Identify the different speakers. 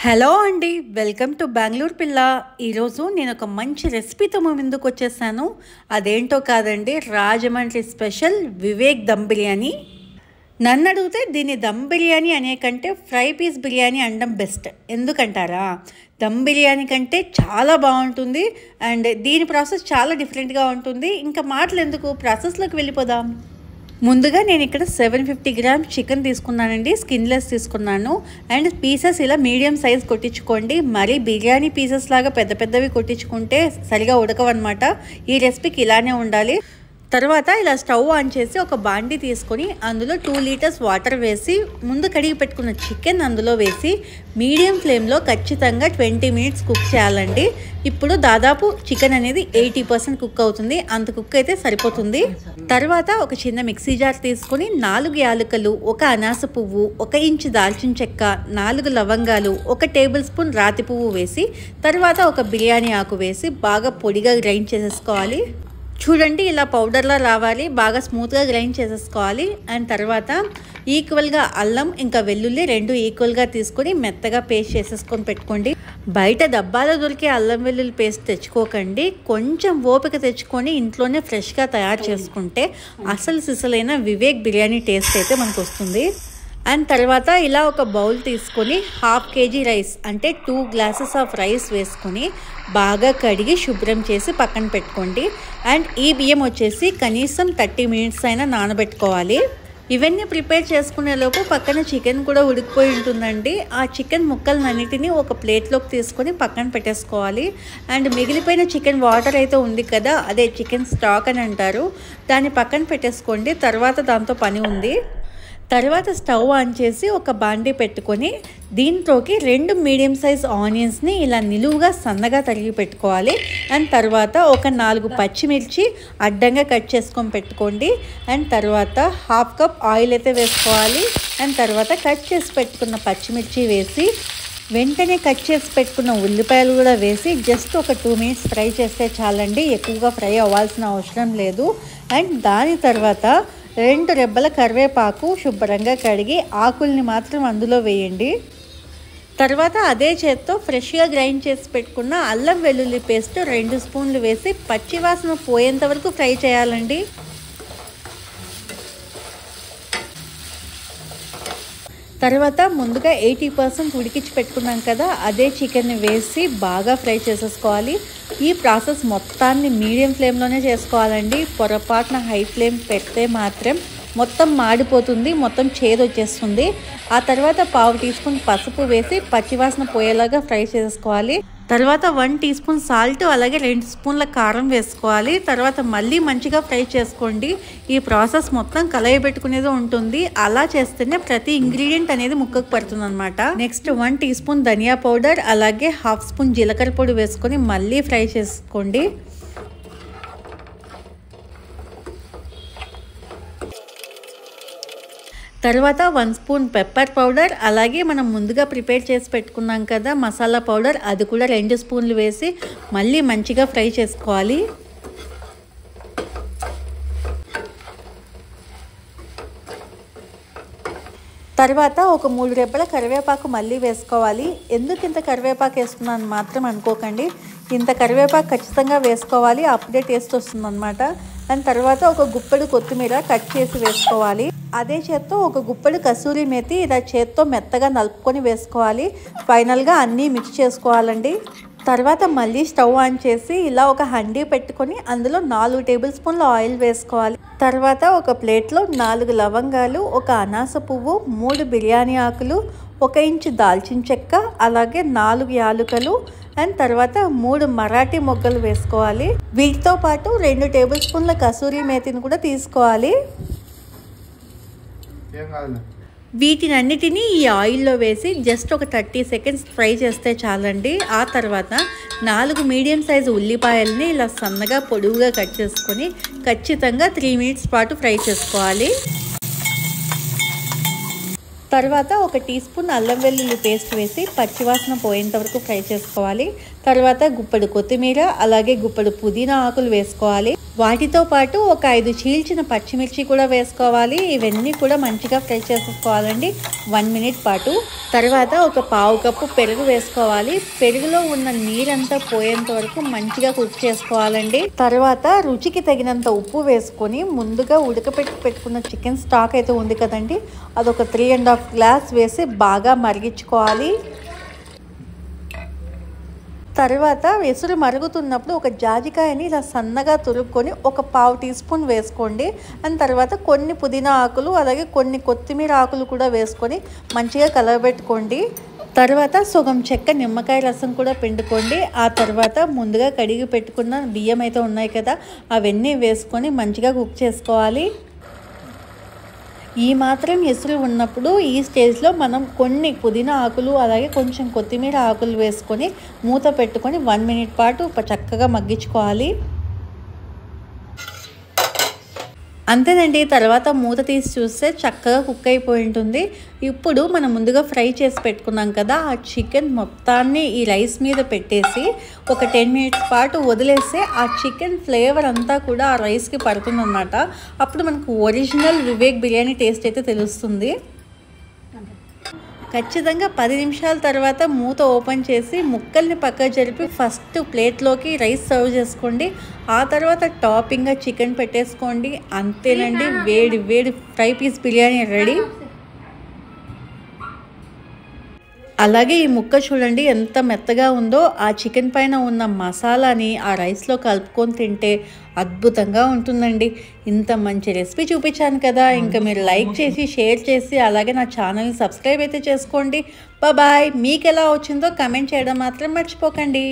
Speaker 1: Hello అండి, welcome to Bengaluru పిల్ల. ఈరోజు నేను ఒక మంచి రెసిపీతో ముందుకు వచ్చేసాను. అదేంటో కాదండి, రాజమండ్రి స్పెషల్ వివేక్ దమ్ బిర్యానీ. నన్ను అడిగితే దీన్ని దమ్ బిర్యానీ అనే కంటే ఫ్రై పీస్ బిర్యానీ అనడం బెస్ట్. ఎందుకంటారా, దమ్ బిర్యానీ కంటే చాలా బాగుంటుంది అండ్ దీని ప్రాసెస్ చాలా డిఫరెంట్గా ఉంటుంది. ఇంకా మాటలు ఎందుకు, ప్రాసెస్లోకి వెళ్ళిపోదాం. ముందుగా నేను ఇక్కడ 750 గ్రామ్స్ చికెన్ తీసుకున్నానండి. స్కిన్లెస్ తీసుకున్నాను అండ్ పీసెస్ ఇలా మీడియం సైజ్ కొట్టించుకోండి. మరి బిర్యానీ పీసెస్ లాగా పెద్ద పెద్దవి కొట్టించుకుంటే సరిగా ఉడకవన్నమాట. ఈ రెసిపీకి ఇలానే ఉండాలి. తర్వాత ఇలా స్టవ్ ఆన్ చేసి ఒక బాండి తీసుకొని అందులో 2 లీటర్స్ వాటర్ వేసి ముందు కడిగి పెట్టుకున్న చికెన్ అందులో వేసి మీడియం ఫ్లేమ్లో ఖచ్చితంగా 20 మినిట్స్ కుక్ చేయాలండి. ఇప్పుడు దాదాపు చికెన్ అనేది 80% కుక్ అవుతుంది. అంత కుక్ అయితే సరిపోతుంది. తర్వాత ఒక చిన్న మిక్సీ జార్ తీసుకొని 4 యాలకులు, 1 అనాస పువ్వు, 1 ఇంచు దాల్చిన చెక్క, 4 లవంగాలు, 1 టేబుల్ స్పూన్ రాతి పువ్వు వేసి తర్వాత ఒక బిర్యానీ ఆకు వేసి బాగా పొడిగా గ్రైండ్ చేసేసుకోవాలి. చూడండి, ఇలా పౌడర్లా రావాలి. బాగా స్మూత్గా గ్రైండ్ చేసేసుకోవాలి. అండ్ తర్వాత ఈక్వల్గా అల్లం ఇంకా వెల్లుల్లి 2 ఈక్వల్గా తీసుకొని మెత్తగా పేస్ట్ చేసేసుకొని పెట్టుకోండి. బయట డబ్బాలో దొరికే అల్లం వెల్లుల్లి పేస్ట్ తెచ్చుకోకండి. కొంచెం ఓపిక తెచ్చుకొని ఇంట్లోనే ఫ్రెష్గా తయారు చేసుకుంటే అసలు సిసలైన వివేక్ బిర్యానీ టేస్ట్ అయితే మనకు వస్తుంది. అండ్ తర్వాత ఇలా ఒక బౌల్ తీసుకొని 1/2 kg రైస్ అంటే 2 గ్లాసెస్ ఆఫ్ రైస్ వేసుకొని బాగా కడిగి శుభ్రం చేసి పక్కన పెట్టుకోండి. అండ్ ఈ బియ్యం వచ్చేసి కనీసం 30 మినిట్స్ అయినా నానబెట్టుకోవాలి. ఇవన్నీ ప్రిపేర్ చేసుకునేలోపు పక్కన చికెన్ కూడా ఉడికిపోయి ఉంటుందండి. ఆ చికెన్ ముక్కలన్నిటినీ ఒక ప్లేట్లోకి తీసుకొని పక్కన పెట్టేసుకోవాలి. అండ్ మిగిలిపోయిన చికెన్ వాటర్ అయితే ఉంది కదా, అదే చికెన్ స్టాక్ అని అంటారు, దాన్ని పక్కన పెట్టేసుకోండి. తర్వాత దాంతో పని ఉంది. తర్వాత స్టవ్ ఆన్ చేసి ఒక బాండీ పెట్టుకొని దీంట్లోకి 2 మీడియం సైజ్ ఆనియన్స్ని ఇలా నిలువుగా సన్నగా తరిగి పెట్టుకోవాలి. అండ్ తర్వాత ఒక 4 పచ్చిమిర్చి అడ్డంగా కట్ చేసుకొని పెట్టుకోండి. అండ్ తర్వాత 1/2 కప్ ఆయిల్ అయితే వేసుకోవాలి. అండ్ తర్వాత కట్ చేసి పెట్టుకున్న పచ్చిమిర్చి వేసి వెంటనే కట్ చేసి పెట్టుకున్న ఉల్లిపాయలు కూడా వేసి జస్ట్ ఒక 2 మినిట్స్ ఫ్రై చేస్తే చాలండి. ఎక్కువగా ఫ్రై అవ్వాల్సిన అవసరం లేదు. అండ్ దాని తర్వాత 2 రెబ్బల కరివేపాకు శుభ్రంగా కడిగి ఆకుల్ని మాత్రం అందులో వేయండి. తర్వాత అదే చేత్తో ఫ్రెష్గా గ్రైండ్ చేసి పెట్టుకున్న అల్లం వెల్లుల్లి పేస్ట్ 2 స్పూన్లు వేసి పచ్చివాసన పోయేంత వరకు ఫ్రై చేయాలండి. తర్వాత ముందుగా 80% ఉడికించి పెట్టుకున్నాం కదా, అదే చికెన్ని వేసి బాగా ఫ్రై చేసేసుకోవాలి. ఈ ప్రాసెస్ మొత్తాన్ని మీడియం ఫ్లేమ్లోనే చేసుకోవాలండి. పొరపాటున హై ఫ్లేమ్ పెడితే మాత్రం మొత్తం మాడిపోతుంది, మొత్తం చేదు వచ్చేస్తుంది. ఆ తర్వాత 1/2 టీ స్పూన్ పసుపు వేసి పచ్చివాసన పోయేలాగా ఫ్రై చేసుకోవాలి. తర్వాత 1 టీ స్పూన్ సాల్ట్ అలాగే 2 స్పూన్ల కారం వేసుకోవాలి. తర్వాత మళ్ళీ మంచిగా ఫ్రై చేసుకోండి. ఈ ప్రాసెస్ మొత్తం కలయబెట్టుకునేది ఉంటుంది. అలా చేస్తేనే ప్రతి ఇంగ్రీడియంట్ అనేది ముక్కకు పడుతుంది అనమాట. నెక్స్ట్ 1 టీ స్పూన్ ధనియా పౌడర్ అలాగే 1/2 స్పూన్ జీలకర్ర పొడి వేసుకొని మళ్ళీ ఫ్రై చేసుకోండి. తర్వాత 1 స్పూన్ పెప్పర్ పౌడర్ అలాగే మనం ముందుగా ప్రిపేర్ చేసి పెట్టుకున్నాం కదా మసాలా పౌడర్, అది కూడా 2 స్పూన్లు వేసి మళ్ళీ మంచిగా ఫ్రై చేసుకోవాలి. తర్వాత ఒక 3 రెబ్బల కరివేపాకు మళ్ళీ వేసుకోవాలి. ఎందుకు ఇంత కరివేపాకు వేసుకున్నాను మాత్రం అనుకోకండి, ఇంత కరివేపాకు ఖచ్చితంగా వేసుకోవాలి, అప్పుడే టేస్ట్ వస్తుంది అనమాట. దాని తర్వాత ఒక గుప్పెడు కొత్తిమీర కట్ చేసి వేసుకోవాలి. అదే చేత్తో ఒక గుప్పెడు కసూరి మేతి ఇలా చేత్తో మెత్తగా నలుపుకొని వేసుకోవాలి. ఫైనల్గా అన్నీ మిక్స్ చేసుకోవాలండి. తర్వాత మళ్ళీ స్టవ్ ఆన్ చేసి ఇలా ఒక హండీ పెట్టుకొని అందులో 4 టేబుల్ స్పూన్ల ఆయిల్ వేసుకోవాలి. తర్వాత ఒక ప్లేట్లో 4 లవంగాలు, 1 అనాస పువ్వు, 3 బిర్యానీ ఆకులు, 1 ఇంచు దాల్చిన చెక్క అలాగే 4 యాలకులు అండ్ తర్వాత 3 మరాఠీ మొగ్గలు వేసుకోవాలి. వీటితో పాటు 2 టేబుల్ స్పూన్ల కసూరి మేతిని కూడా తీసుకోవాలి. వీటినన్నిటినీ ఈ ఆయిల్లో వేసి జస్ట్ ఒక 30 సెకండ్స్ ఫ్రై చేస్తే చాలండి. ఆ తర్వాత 4 మీడియం సైజు ఉల్లిపాయల్ని ఇలా సన్నగా పొడువుగా కట్ చేసుకొని ఖచ్చితంగా 3 మినిట్స్ పాటు ఫ్రై చేసుకోవాలి. తర్వాత 1 టీ స్పూన్ అల్లం వెల్లుల్లి పేస్ట్ వేసి పచ్చివాసన పోయేంత వరకు ఫ్రై చేసుకోవాలి. తర్వాత గుప్పెడు కొత్తిమీర అలాగే గుప్పెడు పుదీనా ఆకులు వేసుకోవాలి. వాటితో పాటు ఒక 5 చీల్చిన పచ్చిమిర్చి కూడా వేసుకోవాలి. ఇవన్నీ కూడా మంచిగా ఫ్రై చేసుకోవాలండి 1 మినిట్ పాటు. తర్వాత ఒక పావు కప్పు పెరుగు వేసుకోవాలి. పెరుగులో ఉన్న నీరంతా పోయేంత వరకు మంచిగా కుక్ చేసుకోవాలండి. తర్వాత రుచికి తగినంత ఉప్పు వేసుకొని ముందుగా పెట్టుకున్న చికెన్ స్టాక్ అయితే ఉంది కదండి, అదొక 3½ గ్లాస్ వేసి బాగా మరిగించుకోవాలి. తర్వాత ఎసురు మరుగుతున్నప్పుడు ఒక జాజికాయని ఇలా సన్నగా తురుక్కొని ఒక పావు టీ స్పూన్ వేసుకోండి. అండ్ తర్వాత కొన్ని పుదీనా ఆకులు అలాగే కొన్ని కొత్తిమీర ఆకులు కూడా వేసుకొని మంచిగా కలవబెట్టుకోండి. తర్వాత సగం చెక్క నిమ్మకాయ రసం కూడా పిండుకోండి. ఆ తర్వాత ముందుగా కడిగి పెట్టుకున్న బియ్యం అయితే ఉన్నాయి కదా, అవన్నీ వేసుకొని మంచిగా కుక్ చేసుకోవాలి. ఈ మాత్రం ఎసురు ఉన్నప్పుడు ఈ స్టేజ్లో మనం కొన్ని పుదీనా ఆకులు అలాగే కొంచెం కొత్తిమీర ఆకులు వేసుకొని మూత పెట్టుకొని 1 మినిట్ పాటు చక్కగా మగ్గించుకోవాలి. అంతేనండి. తర్వాత మూత తీసి చూస్తే చక్కగా కుక్ అయిపోయి ఉంటుంది. ఇప్పుడు మనం ముందుగా ఫ్రై చేసి పెట్టుకున్నాం కదా, ఆ చికెన్ మొత్తాన్ని ఈ రైస్ మీద పెట్టేసి ఒక 10 మినిట్స్ పాటు వదిలేస్తే ఆ చికెన్ ఫ్లేవర్ అంతా కూడా ఆ రైస్కి పడుతుందన్నమాట. అప్పుడు మనకు ఒరిజినల్ వివేక్ బిర్యానీ టేస్ట్ అయితే తెలుస్తుంది. ఖచ్చితంగా 10 నిమిషాల తర్వాత మూత ఓపెన్ చేసి ముక్కల్ని పక్క జరిపి ఫస్ట్ ప్లేట్లోకి రైస్ సర్వ్ చేసుకోండి. ఆ తర్వాత టాపింగ్గా చికెన్ పెట్టేసుకోండి. అంతేనండి, వేడి వేడి ఫ్రై పీస్ బిర్యానీ రెడీ. అలాగే ఈ ముక్క చూడండి ఎంత మెత్తగా ఉందో. ఆ చికెన్ పైన ఉన్న మసాలాని ఆ రైస్లో కలుపుకొని తింటే అద్భుతంగా ఉంటుందండి. ఇంత మంచి రెసిపీ చూపించాను కదా, ఇంకా మీరు లైక్ చేసి షేర్ చేసి అలాగే నా ఛానల్ని సబ్స్క్రైబ్ అయితే చేసుకోండి. బాయ్. మీకు ఎలా వచ్చిందో కమెంట్ చేయడం మాత్రం మర్చిపోకండి.